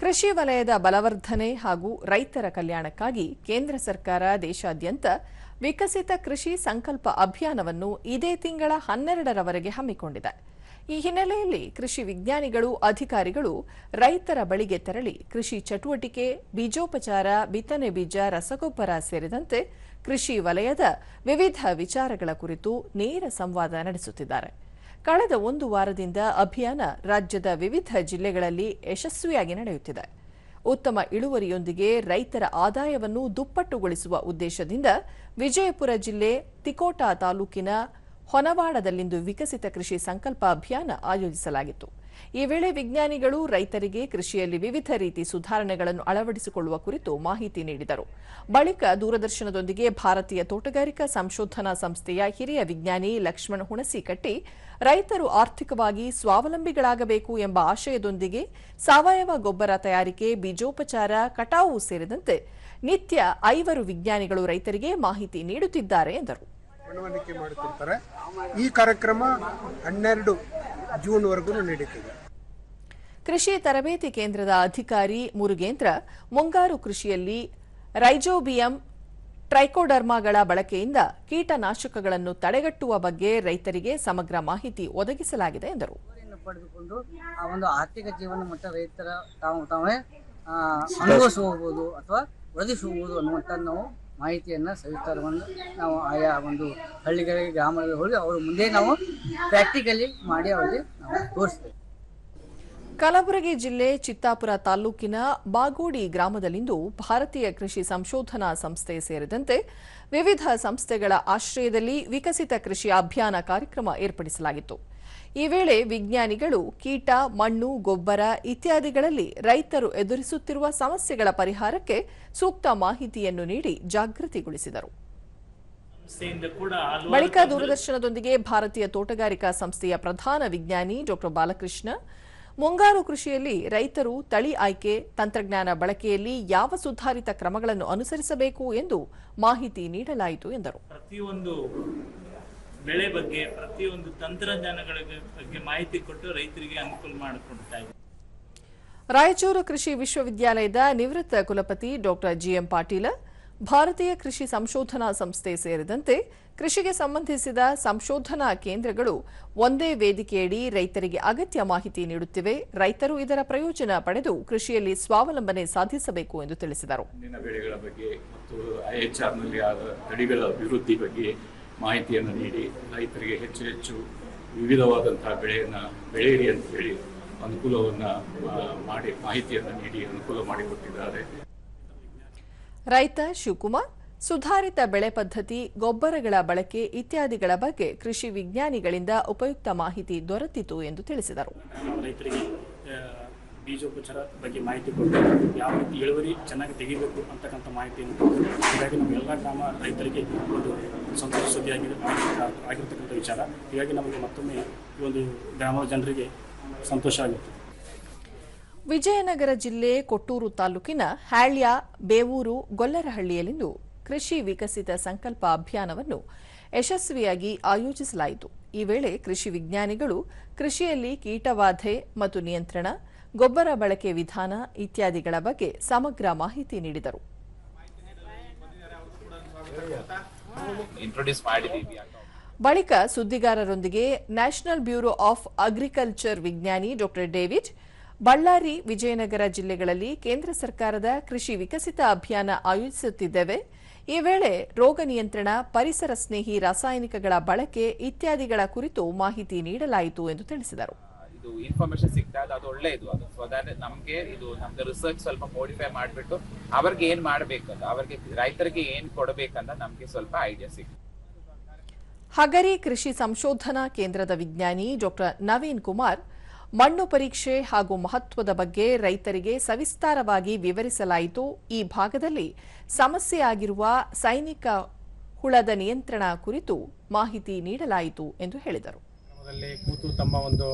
ಕೃಷಿ ವಲಯದ ಬಲವರ್ಧನೆ ಹಾಗೂ ರೈತರ ಕಲ್ಯಾಣಕ್ಕಾಗಿ ಕೇಂದ್ರ ಸರ್ಕಾರ ದೇಶಾದ್ಯಂತ ವಿಕಸಿತ ಕೃಷಿ ಸಂಕಲ್ಪ ಅಭಿಯಾನವನ್ನು ಇದೇ ತಿಂಗಳ 12ರವರೆಗೆ ಹಮ್ಮಿಕೊಂಡಿದೆ. ಈ ಹಿನ್ನೆಲೆಯಲ್ಲಿ ಕೃಷಿ ವಿಜ್ಞಾನಿಗಳು, ಅಧಿಕಾರಿಗಳು ರೈತರ ಬಳಿಗೆ ತೆರಳಿ ಕೃಷಿ ಚಟುವಟಿಕೆ, ಬೀಜೋಪಚಾರ, ಬಿತ್ತನೆ ಬೀಜ, ರಸಗೊಬ್ಬರ ಸೇರಿದಂತೆ ಕೃಷಿ ವಲಯದ ವಿವಿಧ ವಿಚಾರಗಳ ಕುರಿತು ನೇರ ಸಂವಾದ ನಡೆಸುತ್ತಿದ್ದಾರೆ. ಕಳೆದ ಒಂದು ವಾರದಿಂದ ಅಭಿಯಾನ ರಾಜ್ಯದ ವಿವಿಧ ಜಿಲ್ಲೆಗಳಲ್ಲಿ ಯಶಸ್ವಿಯಾಗಿ ನಡೆಯುತ್ತಿದೆ. ಉತ್ತಮ ಇಳುವರಿಯೊಂದಿಗೆ ರೈತರ ಆದಾಯವನ್ನು ದುಪ್ಪಟ್ಟುಗೊಳಿಸುವ ಉದ್ದೇಶದಿಂದ ವಿಜಯಪುರ ಜಿಲ್ಲೆ ತಿಕೋಟಾ ತಾಲೂಕಿನ ಹೊನವಾಡದಲ್ಲಿಂದು ವಿಕಸಿತ ಕೃಷಿ ಸಂಕಲ್ಪ ಅಭಿಯಾನ ಆಯೋಜಿಸಲಾಗಿತ್ತು. ಈ ವೇಳೆ ವಿಜ್ಞಾನಿಗಳು ರೈತರಿಗೆ ಕೃಷಿಯಲ್ಲಿ ವಿವಿಧ ರೀತಿ ಸುಧಾರಣೆಗಳನ್ನು ಅಳವಡಿಸಿಕೊಳ್ಳುವ ಕುರಿತು ಮಾಹಿತಿ ನೀಡಿದರು. ಬಳಿಕ ದೂರದರ್ಶನದೊಂದಿಗೆ ಭಾರತೀಯ ತೋಟಗಾರಿಕಾ ಸಂಶೋಧನಾ ಸಂಸ್ಥೆಯ ಹಿರಿಯ ವಿಜ್ಞಾನಿ ಲಕ್ಷ್ಮಣ ಹುಣಸಿಕಟ್ಟಿ ರೈತರು ಆರ್ಥಿಕವಾಗಿ ಸ್ವಾವಲಂಬಿಗಳಾಗಬೇಕು ಎಂಬ ಆಶಯದೊಂದಿಗೆ ಸಾವಯವ ಗೊಬ್ಬರ ತಯಾರಿಕೆ, ಬೀಜೋಪಚಾರ, ಕಟಾವು ಸೇರಿದಂತೆ ನಿತ್ಯ 5 ವಿಜ್ಞಾನಿಗಳು ರೈತರಿಗೆ ಮಾಹಿತಿ ನೀಡುತ್ತಿದ್ದಾರೆ ಎಂದರು. ಮನವರಿಕೆ ಮಾಡುತ್ತಿದ್ದಾರೆ. ಈ ಕಾರ್ಯಕ್ರಮ 12 ಜೂನ್ವರೆಗೂ ನಡೆಯುತ್ತದೆ. ಕೃಷಿ ತರಬೇತಿ ಕೇಂದ್ರದ ಅಧಿಕಾರಿ ಮುರುಗೇಂದ್ರ ಮುಂಗಾರು ಕೃಷಿಯಲ್ಲಿ ರೈಜೋಬಿಯಂ, ಟ್ರೈಕೋಡರ್ಮಾಗಳ ಬಳಕೆಯಿಂದ ಕೀಟನಾಶಕಗಳನ್ನು ತಡೆಗಟ್ಟುವ ಬಗ್ಗೆ ರೈತರಿಗೆ ಸಮಗ್ರ ಮಾಹಿತಿ ಒದಗಿಸಲಾಗಿದೆ ಎಂದರು. ಪಡೆದುಕೊಂಡು ಆ ಒಂದು ಆರ್ಥಿಕ ಜೀವನ ಮಟ್ಟ ರೈತರ ತಾವೇ ಅನುಭವಿಸಬಹುದು ಅಥವಾ ಒದಗಿಸಬಹುದು ಅನ್ನುವಂಥ ನಾವು ಮಾಹಿತಿಯನ್ನು ಸವಿಸ್ತಾರವನ್ನು ನಾವು ಆಯಾ ಒಂದು ಹಳ್ಳಿಗಳಿಗೆ, ಗ್ರಾಮಗಳಿಗೆ ಹೋಗಿ ಅವರು ಮುಂದೆ ನಾವು ಪ್ರಾಕ್ಟಿಕಲಿ ಮಾಡಿ ಅವರಿಗೆ ನಾವು ತೋರಿಸ್ತೇವೆ. ಕಲಬುರಗಿ ಜಿಲ್ಲೆ ಚಿತ್ತಾಪುರ ತಾಲೂಕಿನ ಬಾಗೋಡಿ ಗ್ರಾಮದಲ್ಲಿಂದು ಭಾರತೀಯ ಕೃಷಿ ಸಂಶೋಧನಾ ಸಂಸ್ಥೆ ಸೇರಿದಂತೆ ವಿವಿಧ ಸಂಸ್ಥೆಗಳ ಆಶ್ರಯದಲ್ಲಿ ವಿಕಸಿತ ಕೃಷಿ ಅಭಿಯಾನ ಕಾರ್ಯಕ್ರಮ ಏರ್ಪಡಿಸಲಾಗಿತ್ತು. ಈ ವೇಳೆ ವಿಜ್ಞಾನಿಗಳು ಕೀಟ, ಮಣ್ಣು, ಗೊಬ್ಬರ ಇತ್ಯಾದಿಗಳಲ್ಲಿ ರೈತರು ಎದುರಿಸುತ್ತಿರುವ ಸಮಸ್ಯೆಗಳ ಪರಿಹಾರಕ್ಕೆ ಸೂಕ್ತ ಮಾಹಿತಿಯನ್ನು ನೀಡಿ ಜಾಗೃತಿಗೊಳಿಸಿದರು. ಬಳಿಕ ದೂರದರ್ಶನದೊಂದಿಗೆ ಭಾರತೀಯ ತೋಟಗಾರಿಕಾ ಸಂಸ್ಥೆಯ ಪ್ರಧಾನ ವಿಜ್ಞಾನಿ ಡಾ ಬಾಲಕೃಷ್ಣ ಮುಂಗಾರು ಕೃಷಿಯಲ್ಲಿ ರೈತರು ತಳಿ ಆಯ್ಕೆ, ತಂತ್ರಜ್ಞಾನ ಬಳಕೆಯಲ್ಲಿ ಯಾವ ಸುಧಾರಿತ ಕ್ರಮಗಳನ್ನು ಅನುಸರಿಸಬೇಕು ಎಂದು ಮಾಹಿತಿ ನೀಡಲಾಯಿತು ಎಂದರು. ಪ್ರತಿಯೊಂದು ಬೆಳೆ ಬಗ್ಗೆ, ಪ್ರತಿಯೊಂದು ತಂತ್ರಜ್ಞಾನಗಳ ಬಗ್ಗೆ ಮಾಹಿತಿ ಕೊಟ್ಟು ರೈತರಿಗೆ ಅನುಕೂಲ ಮಾಡಿಕೊಡ್ತಾ ಇದೆ. ರಾಯಚೂರು ಕೃಷಿ ವಿಶ್ವವಿದ್ಯಾಲಯದ ನಿವೃತ್ತ ಕುಲಪತಿ ಡಾ ಜಿಎಂ ಪಾಟೀಲ, ಭಾರತೀಯ ಕೃಷಿ ಸಂಶೋಧನಾ ಸಂಸ್ಥೆ ಸೇರಿದಂತೆ ಕೃಷಿಗೆ ಸಂಬಂಧಿಸಿದ ಸಂಶೋಧನಾ ಕೇಂದ್ರಗಳು ಒಂದೇ ವೇದಿಕೆಯಡಿ ರೈತರಿಗೆ ಅಗತ್ಯ ಮಾಹಿತಿ ನೀಡುತ್ತಿವೆ. ರೈತರು ಇದರ ಪ್ರಯೋಜನ ಪಡೆದು ಕೃಷಿಯಲ್ಲಿ ಸ್ವಾವಲಂಬನೆ ಸಾಧಿಸಬೇಕು ಎಂದು ತಿಳಿಸಿದರು. ಬೆಳೆಗಳ ಬಗ್ಗೆ ಮತ್ತು ಐಎಚ್ಆರ್ನಲ್ಲಿ ತಳಿಗಳ ಅಭಿವೃದ್ಧಿ ಬಗ್ಗೆ ಮಾಹಿತಿಯನ್ನು ನೀಡಿ ರೈತರಿಗೆ ಹೆಚ್ಚು ವಿವಿಧವಾದಂತಹ ಬೆಳೆಯನ್ನು ಬೆಳೆಯಿರಿ ಅಂತ ಹೇಳಿ ಅನುಕೂಲವನ್ನು ಮಾಡಿ ಮಾಹಿತಿಯನ್ನು ನೀಡಿ ಅನುಕೂಲ ಮಾಡಿಕೊಟ್ಟಿದ್ದಾರೆ. ರೈತ ಶಿವಕುಮಾರ್ ಸುಧಾರಿತ ಬೆಳೆ ಪದ್ಧತಿ, ಗೊಬ್ಬರಗಳ ಬಳಕೆ ಇತ್ಯಾದಿಗಳ ಬಗ್ಗೆ ಕೃಷಿ ವಿಜ್ಞಾನಿಗಳಿಂದ ಉಪಯುಕ್ತ ಮಾಹಿತಿ ದೊರೆತಿತು ಎಂದು ತಿಳಿಸಿದರು. ರೈತರಿಗೆ ಬೀಜೋಪಚಾರ ಬಗ್ಗೆ ಮಾಹಿತಿ ಕೊಟ್ಟು ಯಾವ ರೀತಿ ಇಳುವರಿ ಚೆನ್ನಾಗಿ ತೆಗಿಬೇಕು ಅಂತಕ್ಕಂಥ ಮಾಹಿತಿಯನ್ನು ಕೊಟ್ಟು ಹೀಗಾಗಿ ನಮ್ಮ ಎಲ್ಲ ಗ್ರಾಮ ರೈತರಿಗೆ ಒಂದು ಸಂತೋಷ ಸುದ್ದಿಯಾಗಿರ್ತಕ್ಕಂಥ ವಿಚಾರ. ಹೀಗಾಗಿ ನಮಗೆ ಮತ್ತೊಮ್ಮೆ ಈ ಒಂದು ಗ್ರಾಮದ ಜನರಿಗೆ ಸಂತೋಷ ಆಗುತ್ತೆ. ವಿಜಯನಗರ ಜಿಲ್ಲೆ ಕೊಟ್ಟೂರು ತಾಲೂಕಿನ ಹ್ಯಾಳ್ಯ, ಬೇವೂರು, ಗೊಲ್ಲರಹಳ್ಳಿಯಲ್ಲಿಂದು ಕೃಷಿ ವಿಕಸಿತ ಸಂಕಲ್ಪ ಅಭಿಯಾನವನ್ನು ಯಶಸ್ವಿಯಾಗಿ ಆಯೋಜಿಸಲಾಯಿತು. ಈ ವೇಳೆ ಕೃಷಿ ವಿಜ್ಞಾನಿಗಳು ಕೃಷಿಯಲ್ಲಿ ಕೀಟಬಾಧೆ ಮತ್ತು ನಿಯಂತ್ರಣ, ಗೊಬ್ಬರ ಬಳಕೆ ವಿಧಾನ ಇತ್ಯಾದಿಗಳ ಬಗ್ಗೆ ಸಮಗ್ರ ಮಾಹಿತಿ ನೀಡಿದರು. ಬಳಿಕ ಸುದ್ದಿಗಾರರೊಂದಿಗೆ ನ್ಯಾಷನಲ್ ಬ್ಯೂರೋ ಆಫ್ ಅಗ್ರಿಕಲ್ಚರ್ ವಿಜ್ಞಾನಿ ಡಾ ಡೇವಿಡ್, ಬಳ್ಳಾರಿ, ವಿಜಯನಗರ ಜಿಲ್ಲೆಗಳಲ್ಲಿ ಕೇಂದ್ರ ಸರ್ಕಾರದ ಕೃಷಿ ವಿಕಸಿತ ಅಭಿಯಾನ ಆಯೋಜಿಸುತ್ತಿದ್ದೇವೆ. ಈ ವೇಳೆ ರೋಗ ನಿಯಂತ್ರಣ, ಪರಿಸರ ಸ್ನೇಹಿ ರಾಸಾಯನಿಕಗಳ ಬಳಕೆ ಇತ್ಯಾದಿಗಳ ಕುರಿತು ಮಾಹಿತಿ ನೀಡಲಾಯಿತು ಎಂದು ತಿಳಿಸಿದರು. ಇದು ಇನ್ಫಾರ್ಮೇಶನ್ ಸಿಗ್ತದೆ, ಅದು ಒಳ್ಳೆಯದು. ಅದು ಸ್ವದಾನೆ ನಮಗೆ ಇದು ನಮ್ದು ರಿಸರ್ಚ್ ಸ್ವಲ್ಪ ಮೋಡಿಫೈ ಮಾಡಿಬಿಟ್ಟು ಅವ್ರಿಗೆ ಏನ್ ಮಾಡ್ಬೇಕಂತ, ಅವ್ರಿಗೆ ರೈತರಿಗೆ ಏನ್ ಕೊಡಬೇಕಂತ ನಮ್ಗೆ ಸ್ವಲ್ಪ ಐಡಿಯಾ ಸಿಗ್ತದೆ. ಹಗರಿ ಕೃಷಿ ಸಂಶೋಧನಾ ಕೇಂದ್ರದ ವಿಜ್ಞಾನಿ ಡಾ ನವೀನ್ ಕುಮಾರ್ ಮಣ್ಣು ಪರೀಕ್ಷೆ ಹಾಗೂ ಮಹತ್ವದ ಬಗ್ಗೆ ರೈತರಿಗೆ ಸವಿಸ್ತಾರವಾಗಿ ವಿವರಿಸಲಾಯಿತು. ಈ ಭಾಗದಲ್ಲಿ ಸಮಸ್ಯೆಯಾಗಿರುವ ಸೈನಿಕ ಹುಳದ ನಿಯಂತ್ರಣ ಕುರಿತು ಮಾಹಿತಿ ನೀಡಲಾಯಿತು ಎಂದು ಹೇಳಿದರು. ಕೂತು ತಮ್ಮ ಒಂದು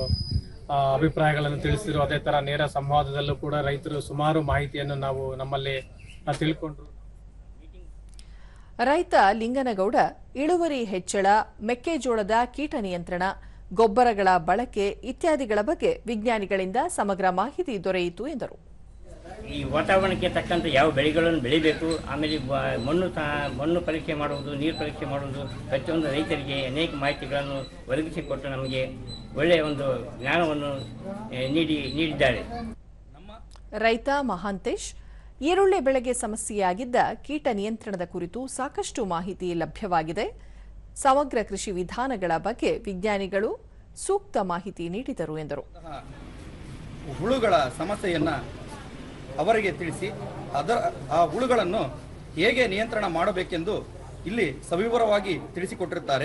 ಅಭಿಪ್ರಾಯಗಳನ್ನು ತಿಳಿಸಿದರು. ಅದೇ ತರ ನೇರ ಸಂವಾದದಲ್ಲೂ ಕೂಡ ರೈತರು ಸುಮಾರು ಮಾಹಿತಿಯನ್ನು ನಾವು ನಮ್ಮಲ್ಲಿ ತಿಳ್ಕೊಂಡ್ರು. ರೈತ ಲಿಂಗನಗೌಡ ಇಳುವರಿ ಹೆಚ್ಚಳ, ಮೆಕ್ಕೆಜೋಳದ ಕೀಟ ನಿಯಂತ್ರಣ, ಗೊಬ್ಬರಗಳ ಬಳಕೆ ಇತ್ಯಾದಿಗಳ ಬಗ್ಗೆ ವಿಜ್ಞಾನಿಗಳಿಂದ ಸಮಗ್ರ ಮಾಹಿತಿ ದೊರೆಯಿತು ಎಂದರು. ಈ ವಾತಾವರಣಕ್ಕೆ ತಕ್ಕಂತೆ ಯಾವ ಬೆಳೆಗಳನ್ನು ಬೆಳಿಬೇಕು, ಆಮೇಲೆ ಮಣ್ಣು ಪರೀಕ್ಷೆ ಮಾಡುವುದು, ನೀರು ಪರೀಕ್ಷೆ ಮಾಡುವುದು, ಪ್ರತಿಯೊಂದು ರೈತರಿಗೆ ಅನೇಕ ಮಾಹಿತಿಗಳನ್ನು ಒದಗಿಸಿಕೊಟ್ಟು ನಮಗೆ ಒಳ್ಳೆಯ ಒಂದು ಜ್ಞಾನವನ್ನು ನೀಡಿದ್ದಾರೆ. ರೈತ ಮಹಾಂತೇಶ್, ಈರುಳ್ಳಿ ಬೆಳೆಗೆ ಸಮಸ್ಯೆಯಾಗಿದ್ದ ಕೀಟ ನಿಯಂತ್ರಣದ ಕುರಿತು ಸಾಕಷ್ಟು ಮಾಹಿತಿ ಲಭ್ಯವಾಗಿದೆ. ಸಮಗ್ರ ಕೃಷಿ ವಿಧಾನಗಳ ಬಗ್ಗೆ ವಿಜ್ಞಾನಿಗಳು ಸೂಕ್ತ ಮಾಹಿತಿ ನೀಡಿದರು ಎಂದರು. ಹುಳುಗಳ ಸಮಸ್ಯೆಯನ್ನ ಅವರಿಗೆ ತಿಳಿಸಿ ಆ ಹುಳುಗಳನ್ನು ಹೇಗೆ ನಿಯಂತ್ರಣ ಮಾಡಬೇಕೆಂದು ಇಲ್ಲಿ ಸವಿವರವಾಗಿ ತಿಳಿಸಿಕೊಟ್ಟಿರುತ್ತಾರೆ.